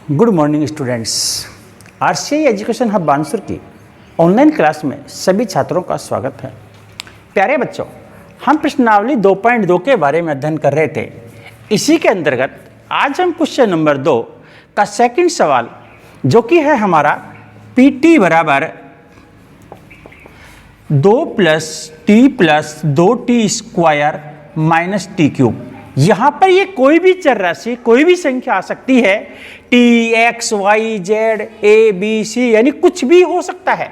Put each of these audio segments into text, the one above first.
Good morning students. RCI education hub Bansur की online class में सभी छात्रों का स्वागत है। प्यारे बच्चों, हम प्रश्नावली 2.2 के बारे में अध्ययन कर रहे थे। इसी के अंतर्गत आज हम क्वेश्चन नंबर 2 का सेकंड सवाल, जो कि है हमारा पीटी बराबर 2 + t + 2t square minus T cube. यहाँ पर ये कोई भी चर राशि, कोई भी संख्या आ सकती है। टी, एक्स, वाई, जेड, ए, बी, सी, यानी कुछ भी हो सकता है।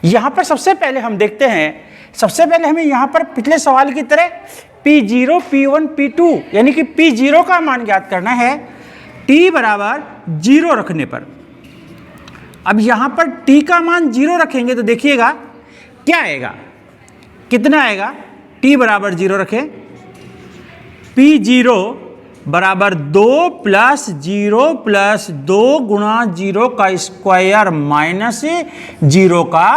यहाँ पर सबसे पहले हम देखते हैं, सबसे पहले हमें यहाँ पर पिछले सवाल की तरह P0, P1, P2 यानी कि P0 का मान ज्ञात करना है t बराबर 0 रखने पर। अब यहाँ पर t का मान 0 रखेंगे तो देखिएगा क्या आएगा, कितना आएगा। t बराबर 0 रखें, P0 बराबर 2 + 0 + 2 गुणा 0 का स्क्वायर माइनस 0 का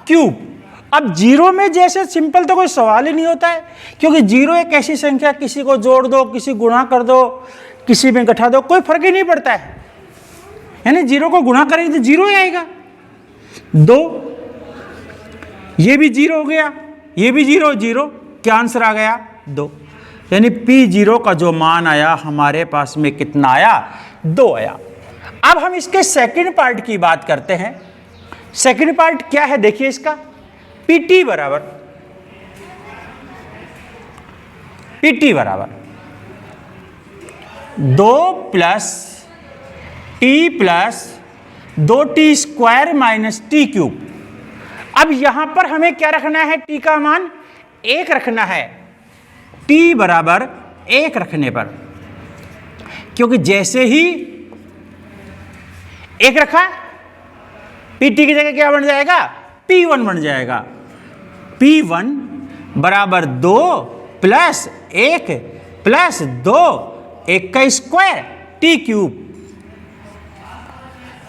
क्यूब। अब 0 में जैसे सिंपल तो कोई सवाल ही नहीं होता है, क्योंकि 0 एक ऐसी संख्या, किसी को जोड़ दो, किसी गुणा कर दो, किसी में घटा दो, कोई फर्क ही नहीं पड़ता है। यानी 0 को गुणा करेंगे तो 0 ही आएगा। 2, ये भी 0 हो गया, ये भी 0, 0, क्या आंसर आ गया 2। यानी P0 का जो मान आया हमारे पास में कितना आया, 2 आया। अब हम इसके सेकंड पार्ट की बात करते हैं। सेकंड पार्ट क्या है देखिए इसका, PT बराबर 2 + t + 2t square minus T cube. अब यहां पर हमें क्या रखना है, t का मान 1 रखना है। t बराबर 1 रखने पर, क्योंकि जैसे ही 1 रखा, pt की जगह क्या बन जाएगा, P1 बन जाएगा। P1 बराबर 2 + 1 + 2, 1 का स्क्वायर, t क्यूब,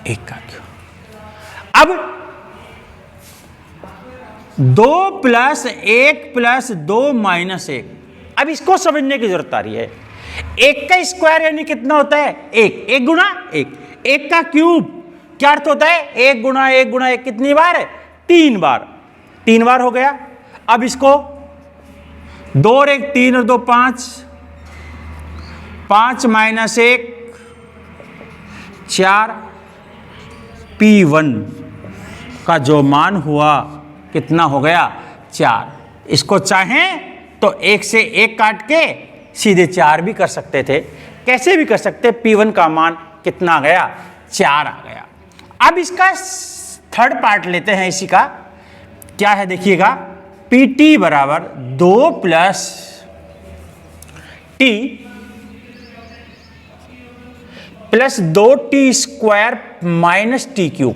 1 का क्यूब। अब 2 + 1 + 2 - 1। अब इसको समझने की जरूरत आ रही है। 1 का स्क्वायर यानी कितना होता है, 1, 1 गुणा 1। 1 का क्यूब क्या अर्थ होता है, 1 गुणा 1 गुणा 1 कितनी बार है, 3 बार। 3 बार हो गया। अब इसको 2 और 1 3 और 2 5, 5 - 1 4। P1 का जो मान हुआ कितना हो गया, 4। इसको चाहें तो 1 से 1 काट के सीधे 4 भी कर सकते थे, कैसे भी कर सकते। P1 का मान कितना आ गया, 4 आ गया। अब इसका थर्ड पार्ट लेते हैं इसी का, क्या है देखिएगा। PT बराबर 2 + t + 2t square minus T cube.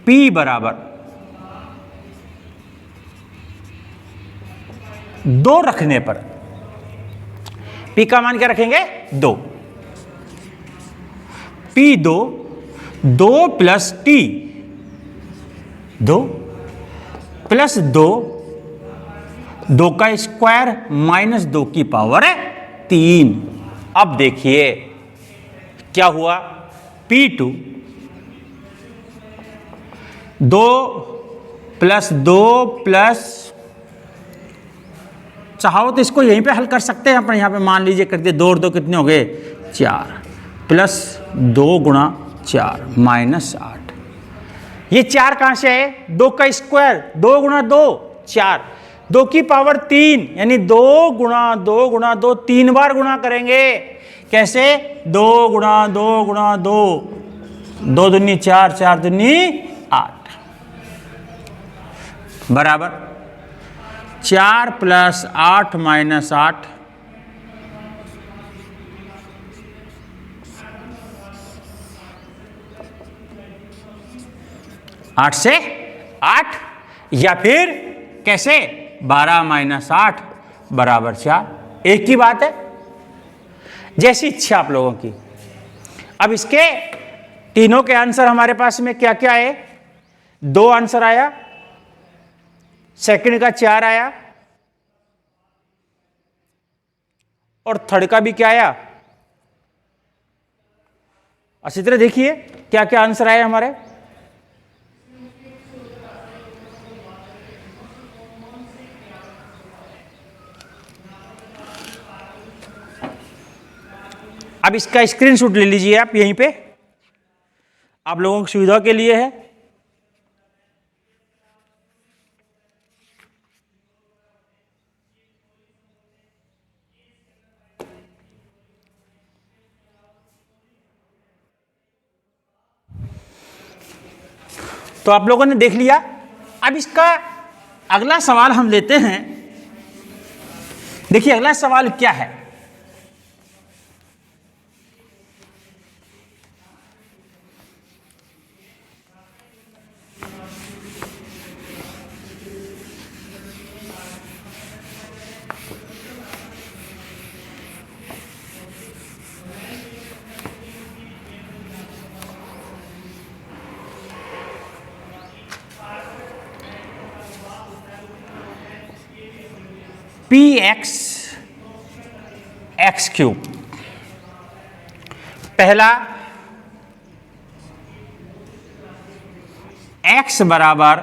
P बराबर 2 रखने पर, P का मान क्या रखेंगे, 2। P2 2 + t, 2 + 2, 2 का स्क्वायर माइनस 2 की पावर है 3। अब देखिए क्या हुआ, P2 2 + 2 + चाहो तो इसको यहीं पे हल कर सकते हैं अपन। यहाँ पे मान लीजिए करके 2 और 2 कितने हो गए, 4 + 2 गुणा 4 - 8। ये 4 कहाँ से है, 2 का स्क्वायर, 2 गुणा 2 4, 2 की पावर 3, यानी 2 गुणा 2 गुणा 2, 3 बार गुणा करेंगे। कैसे, 2 गुणा 2 गुणा 2, 2 दूनी 4, 4 दूनी 8 बराबर 4 + 8 - 8, 8 से 8, या फिर कैसे 12 - 8 बराबर 4। एक ही बात है, जैसी इच्छा आप लोगों की। अब इसके तीनों के आंसर हमारे पास में क्या क्या है, 2 आंसर आया, सेकंड का 4 आया, और थर्ड का भी क्या आया, अच्छी तरह देखिए क्या क्या आंसर आए हमारे। अब इसका स्क्रीनशॉट ले लीजिए आप, यहीं पे आप लोगों की सुविधा के लिए है। तो आप लोगों ने देख लिया। अब इसका अगला सवाल हम लेते हैं। देखिए अगला सवाल क्या है। पी एक्स एक्स क्यूब, पहला x बराबर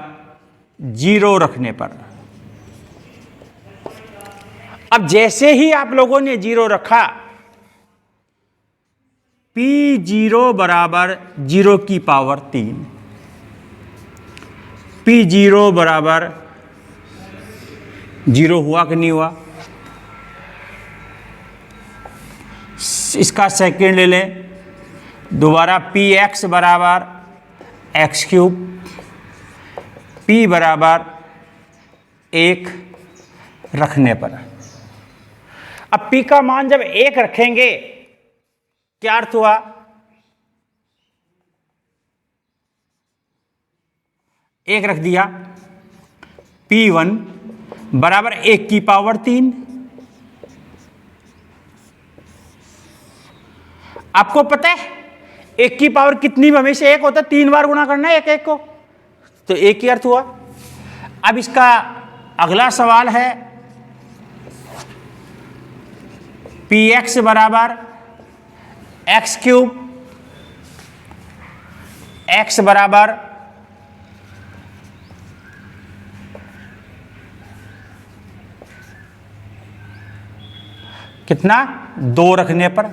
0 रखने पर, अब जैसे ही आप लोगों ने 0 रखा, P0 बराबर 0 की पावर 3, P0 बराबर 0 हुआ कि नहीं हुआ। इसका सेकेंड ले लें दोबारा, पी एक्स बराबर एक्स क्यूब, P बराबर 1 रखने पर। अब P का मान जब 1 रखेंगे क्या अर्थ हुआ, एक रख दिया, P1 बराबर 1 की पावर 3। आपको पता है 1 की पावर कितनी हमेशा 1 होता है, 3 बार गुणा करना है 1 को, तो 1 ही अर्थ हुआ। अब इसका अगला सवाल है पी एक्स बराबर एक्स क्यूब, एक्स बराबर कितना 2 रखने पर,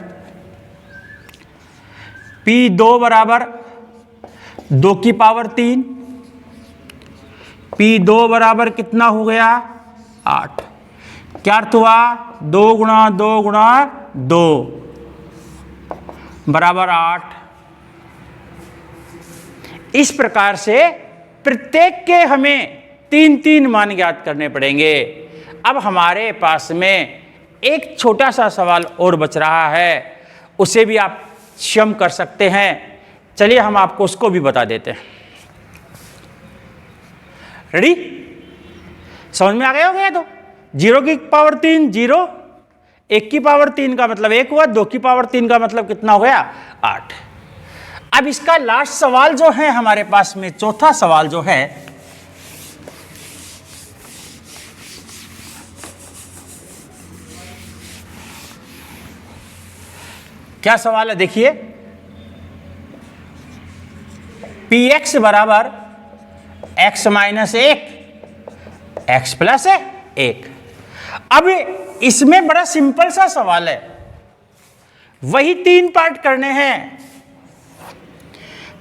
P2 बराबर 2 की पावर 3, P2 बराबर कितना हो गया 8। क्या अर्थ हुआ 2 गुणा 2 गुणा 2 बराबर 8। इस प्रकार से प्रत्येक के हमें 3-3 मान ज्ञात करने पड़ेंगे। अब हमारे पास में एक छोटा सा सवाल और बच रहा है, उसे भी आप स्वयं कर सकते हैं। चलिए हम आपको उसको भी बता देते हैं। रेडी, समझ में आ गया होगा। तो 0 की पावर 3 0, 1 की पावर 3 का मतलब 1 हुआ, 2 की पावर 3 का मतलब कितना हो गया 8। अब इसका लास्ट सवाल जो है हमारे पास में, चौथा सवाल जो है, क्या सवाल है देखिए, पी एक्स बराबर एक्स माइनस 1 एक्स प्लस 1। अब इसमें बड़ा सिंपल सा सवाल है, वही 3 पार्ट करने हैं।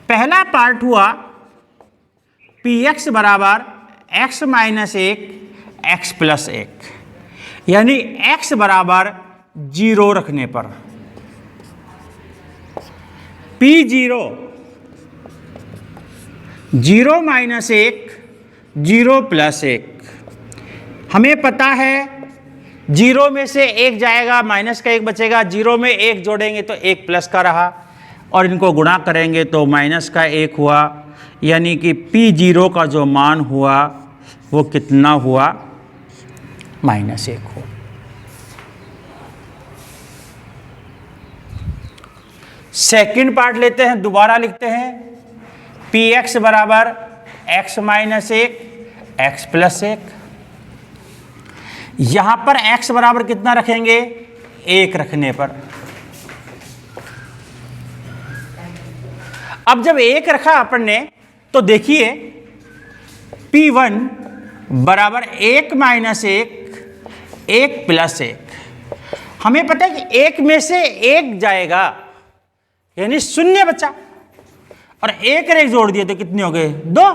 पहला पार्ट हुआ पी एक्स बराबर एक्स माइनस 1 एक्स प्लस 1, यानी एक्स बराबर 0 रखने पर, P0 0 माइनस 1 0 प्लस 1। हमें पता है 0 में से 1 जाएगा, माइनस का 1 बचेगा, 0 में 1 जोड़ेंगे तो 1 प्लस का रहा, और इनको गुणा करेंगे तो माइनस का 1 हुआ, यानी कि P0 का जो मान हुआ वो कितना हुआ -1 हुआ। सेकंड पार्ट लेते हैं, दोबारा लिखते हैं, पी एक्स बराबर एक्स माइनस 1 एक्स प्लस 1। यहां पर x बराबर कितना रखेंगे 1 रखने पर, अब जब 1 रखा अपन ने तो देखिए P1 बराबर 1 माइनस 1 1 प्लस 1। हमें पता है कि 1 में से 1 जाएगा यानी 0 बचा, और 1 और 1 जोड़ दिए तो कितने हो गए 2।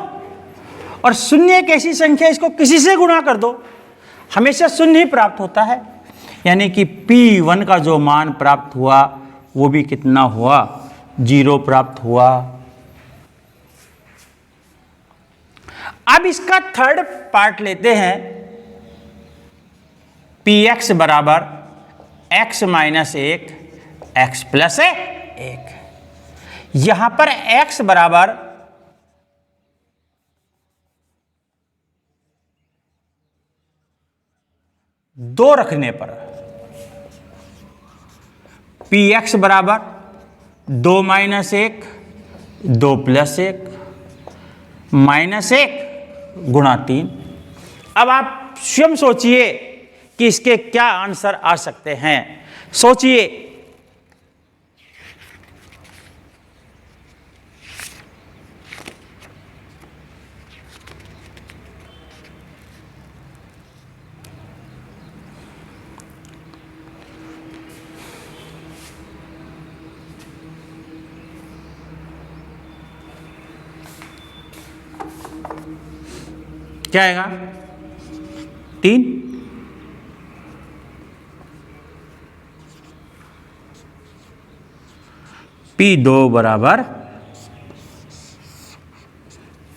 और 0 एक ऐसी संख्या, इसको किसी से गुणा कर दो हमेशा 0 ही प्राप्त होता है, यानी कि P1 का जो मान प्राप्त हुआ वो भी कितना हुआ 0 प्राप्त हुआ। अब इसका थर्ड पार्ट लेते हैं, Px बराबर x माइनस 1 x प्लस 1। यहां पर x बराबर दो रखने पर Px बराबर 2 माइनस 1 2 प्लस 1 माइनस 1 गुणा 3। अब आप स्वयं सोचिए कि इसके क्या आंसर आ सकते हैं, सोचिए। क्या आएगा 3, P2 बराबर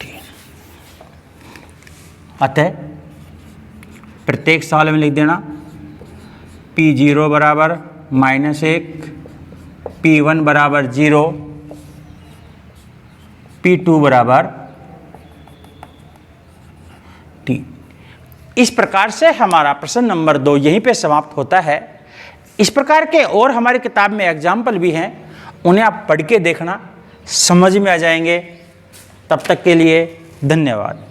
3। अतः प्रत्येक साल में लिख देना P0 बराबर -1, P1 बराबर 0, P2 बराबर 3। इस प्रकार से हमारा प्रश्न नंबर 2 यहीं पे समाप्त होता है। इस प्रकार के और हमारी किताब में एग्जाम्पल भी हैं, उन्हें आप पढ़ के देखना, समझ में आ जाएंगे। तब तक के लिए धन्यवाद।